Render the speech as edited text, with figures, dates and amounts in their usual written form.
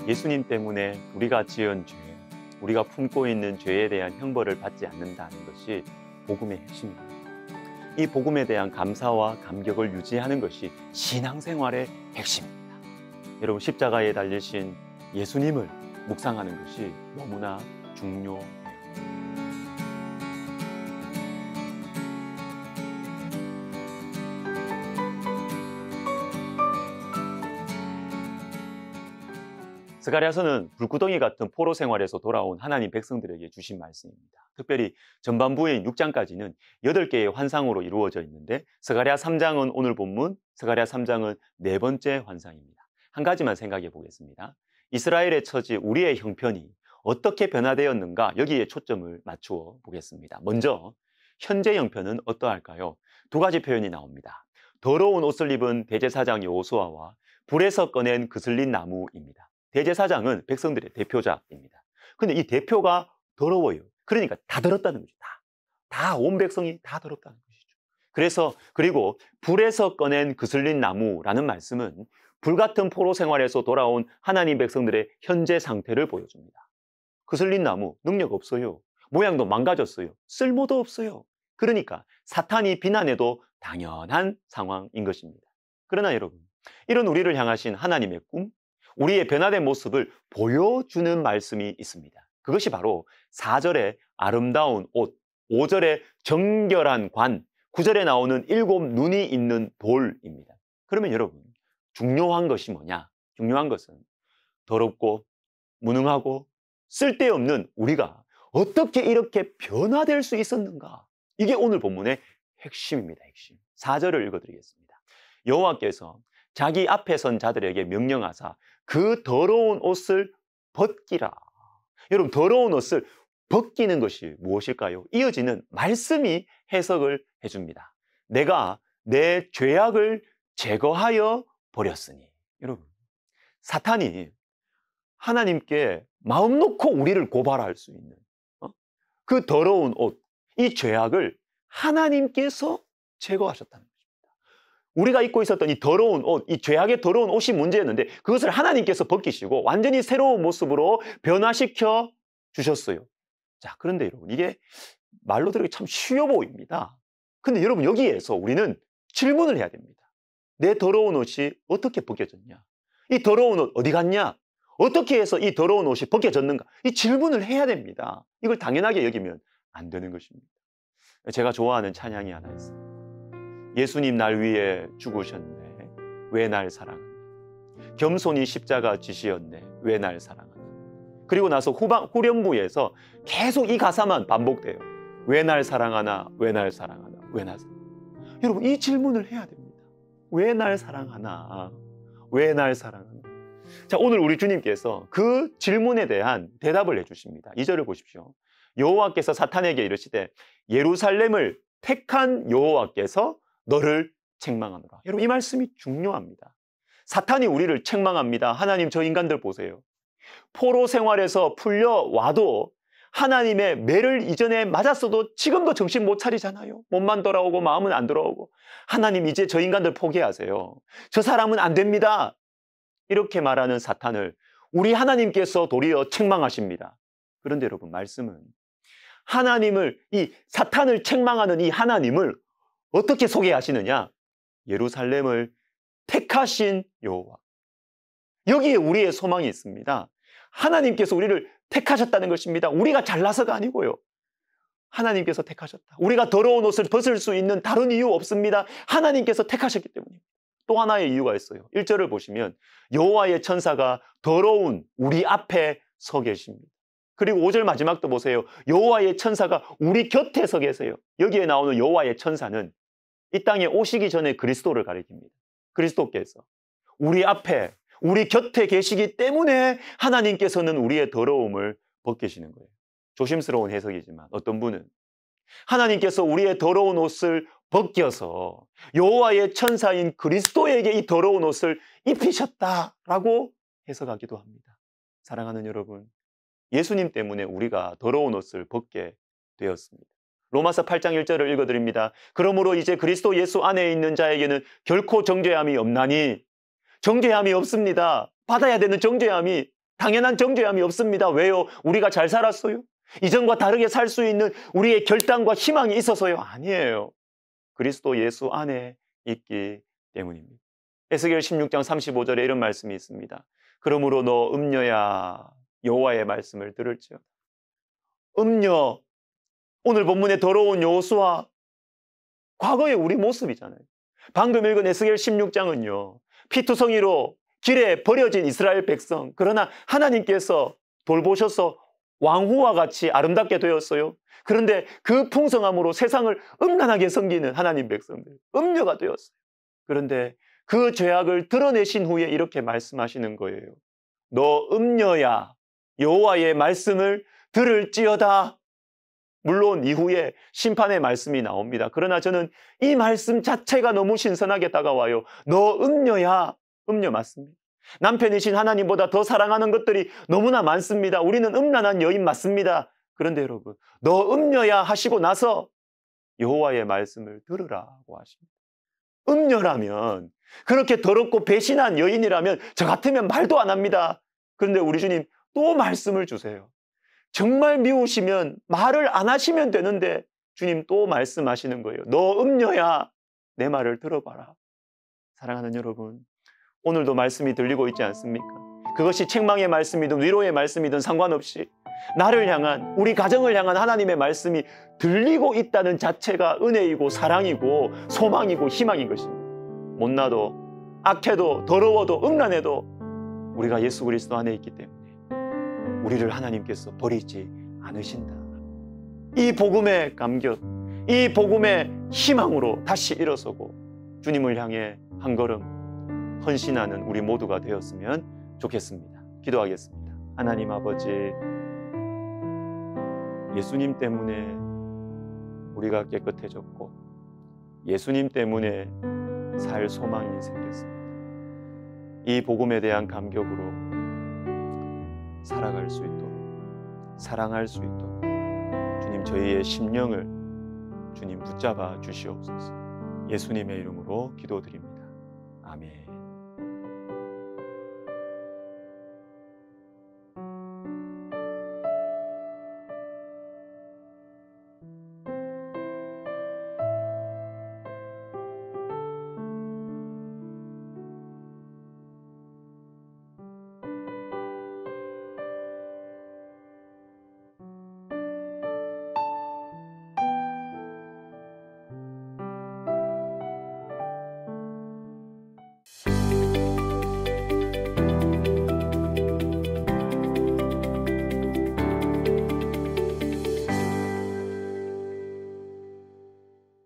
예수님 때문에 우리가 지은 죄, 우리가 품고 있는 죄에 대한 형벌을 받지 않는다는 것이 복음의 핵심입니다. 이 복음에 대한 감사와 감격을 유지하는 것이 신앙생활의 핵심입니다. 여러분, 십자가에 달리신 예수님을 묵상하는 것이 너무나 중요해요. 스가랴서는 불구덩이 같은 포로 생활에서 돌아온 하나님 백성들에게 주신 말씀입니다. 특별히 전반부인 6장까지는 8개의 환상으로 이루어져 있는데 스가랴 3장은 오늘 본문, 스가랴 3장은 네 번째 환상입니다. 한 가지만 생각해 보겠습니다. 이스라엘의 처지, 우리의 형편이 어떻게 변화되었는가, 여기에 초점을 맞추어 보겠습니다. 먼저 현재 형편은 어떠할까요? 두 가지 표현이 나옵니다. 더러운 옷을 입은 대제사장 여호수아와 불에서 꺼낸 그슬린 나무입니다. 대제사장은 백성들의 대표자입니다. 근데 이 대표가 더러워요. 그러니까 다 더럽다는 거죠. 다 온 백성이 다 더럽다는 것이죠. 그리고 불에서 꺼낸 그슬린 나무라는 말씀은 불같은 포로 생활에서 돌아온 하나님 백성들의 현재 상태를 보여줍니다. 그슬린 나무, 능력 없어요. 모양도 망가졌어요. 쓸모도 없어요. 그러니까 사탄이 비난해도 당연한 상황인 것입니다. 그러나 여러분, 이런 우리를 향하신 하나님의 꿈, 우리의 변화된 모습을 보여주는 말씀이 있습니다. 그것이 바로 4절의 아름다운 옷, 5절의 정결한 관, 9절에 나오는 7 눈이 있는 돌입니다. 그러면 여러분, 중요한 것이 뭐냐? 중요한 것은 더럽고 무능하고 쓸데없는 우리가 어떻게 이렇게 변화될 수 있었는가? 이게 오늘 본문의 핵심입니다. 핵심. 4절을 읽어드리겠습니다. 여호와께서 자기 앞에 선 자들에게 명령하사 그 더러운 옷을 벗기라. 여러분, 더러운 옷을 벗기는 것이 무엇일까요? 이어지는 말씀이 해석을 해줍니다. 내가 내 죄악을 제거하여 버렸으니. 여러분, 사탄이 하나님께 마음 놓고 우리를 고발할 수 있는 그 더러운 옷, 이 죄악을 하나님께서 제거하셨다는 것입니다. 우리가 입고 있었던 이 더러운 옷, 이 죄악의 더러운 옷이 문제였는데 그것을 하나님께서 벗기시고 완전히 새로운 모습으로 변화시켜 주셨어요. 자, 그런데 여러분, 이게 말로 들으기 참 쉬워 보입니다. 근데 여러분, 여기에서 우리는 질문을 해야 됩니다. 내 더러운 옷이 어떻게 벗겨졌냐? 이 더러운 옷 어디 갔냐? 어떻게 해서 이 더러운 옷이 벗겨졌는가? 이 질문을 해야 됩니다. 이걸 당연하게 여기면 안 되는 것입니다. 제가 좋아하는 찬양이 하나 있습니다. 예수님 날 위해 죽으셨네, 왜 날 사랑하나? 겸손히 십자가 지시었네, 왜 날 사랑하나? 그리고 나서 후렴부에서 계속 이 가사만 반복돼요. 왜 날 사랑하나, 왜 날 사랑하나, 왜 날 사랑하나? 여러분, 이 질문을 해야 됩니다. 왜 날 사랑하나? 왜 날 사랑하나? 자, 오늘 우리 주님께서 그 질문에 대한 대답을 해주십니다. 2절을 보십시오. 여호와께서 사탄에게 이르시되 예루살렘을 택한 여호와께서 너를 책망하노라. 여러분, 이 말씀이 중요합니다. 사탄이 우리를 책망합니다. 하나님, 저 인간들 보세요. 포로 생활에서 풀려와도 하나님의 매를 이전에 맞았어도 지금도 정신 못 차리잖아요. 몸만 돌아오고 마음은 안 돌아오고. 하나님, 이제 저 인간들 포기하세요. 저 사람은 안 됩니다. 이렇게 말하는 사탄을 우리 하나님께서 도리어 책망하십니다. 그런데 여러분, 말씀은 하나님을, 이 사탄을 책망하는 이 하나님을 어떻게 소개하시느냐? 예루살렘을 택하신 여호와. 여기에 우리의 소망이 있습니다. 하나님께서 우리를 택하셨다는 것입니다. 우리가 잘나서가 아니고요. 하나님께서 택하셨다. 우리가 더러운 옷을 벗을 수 있는 다른 이유 없습니다. 하나님께서 택하셨기 때문입니다. 또 하나의 이유가 있어요. 1절을 보시면 여호와의 천사가 더러운 우리 앞에 서 계십니다. 그리고 5절 마지막도 보세요. 여호와의 천사가 우리 곁에 서 계세요. 여기에 나오는 여호와의 천사는 이 땅에 오시기 전에 그리스도를 가리킵니다. 그리스도께서 우리 앞에, 우리 곁에 계시기 때문에 하나님께서는 우리의 더러움을 벗기시는 거예요. 조심스러운 해석이지만 어떤 분은 하나님께서 우리의 더러운 옷을 벗겨서 여호와의 천사인 그리스도에게 이 더러운 옷을 입히셨다라고 해석하기도 합니다. 사랑하는 여러분, 예수님 때문에 우리가 더러운 옷을 벗게 되었습니다. 로마서 8장 1절을 읽어드립니다. 그러므로 이제 그리스도 예수 안에 있는 자에게는 결코 정죄함이 없나니, 정죄함이 없습니다. 받아야 되는 정죄함이 당연한 정죄함이 없습니다. 왜요? 우리가 잘 살았어요? 이전과 다르게 살 수 있는 우리의 결단과 희망이 있어서요? 아니에요. 그리스도 예수 안에 있기 때문입니다. 에스겔 16장 35절에 이런 말씀이 있습니다. 그러므로 너 음녀야 여호와의 말씀을 들을지어다. 음녀, 오늘 본문의 더러운 여호수아, 과거의 우리 모습이잖아요. 방금 읽은 에스겔 16장은요. 피투성이로 길에 버려진 이스라엘 백성, 그러나 하나님께서 돌보셔서 왕후와 같이 아름답게 되었어요. 그런데 그 풍성함으로 세상을 음란하게 섬기는 하나님 백성들, 음녀가 되었어요. 그런데 그 죄악을 드러내신 후에 이렇게 말씀하시는 거예요. 너 음녀야 여호와의 말씀을 들을지어다. 물론 이후에 심판의 말씀이 나옵니다. 그러나 저는 이 말씀 자체가 너무 신선하게 다가와요. 너 음녀야. 음녀 맞습니다. 남편이신 하나님보다 더 사랑하는 것들이 너무나 많습니다. 우리는 음란한 여인 맞습니다. 그런데 여러분, 너 음녀야 하시고 나서 여호와의 말씀을 들으라고 하십니다. 음녀라면, 그렇게 더럽고 배신한 여인이라면 저 같으면 말도 안 합니다. 그런데 우리 주님 또 말씀을 주세요. 정말 미우시면 말을 안 하시면 되는데 주님 또 말씀하시는 거예요. 너 음녀야, 내 말을 들어봐라. 사랑하는 여러분, 오늘도 말씀이 들리고 있지 않습니까? 그것이 책망의 말씀이든 위로의 말씀이든 상관없이 나를 향한, 우리 가정을 향한 하나님의 말씀이 들리고 있다는 자체가 은혜이고 사랑이고 소망이고 희망인 것입니다. 못나도 악해도 더러워도 음란해도 우리가 예수 그리스도 안에 있기 때문에 우리를 하나님께서 버리지 않으신다. 이 복음의 감격, 이 복음의 희망으로 다시 일어서고 주님을 향해 한 걸음 헌신하는 우리 모두가 되었으면 좋겠습니다. 기도하겠습니다. 하나님 아버지, 예수님 때문에 우리가 깨끗해졌고 예수님 때문에 살 소망이 생겼습니다. 이 복음에 대한 감격으로 살아갈 수 있도록, 사랑할 수 있도록 주님 저희의 심령을 주님 붙잡아 주시옵소서. 예수님의 이름으로 기도드립니다. 아멘.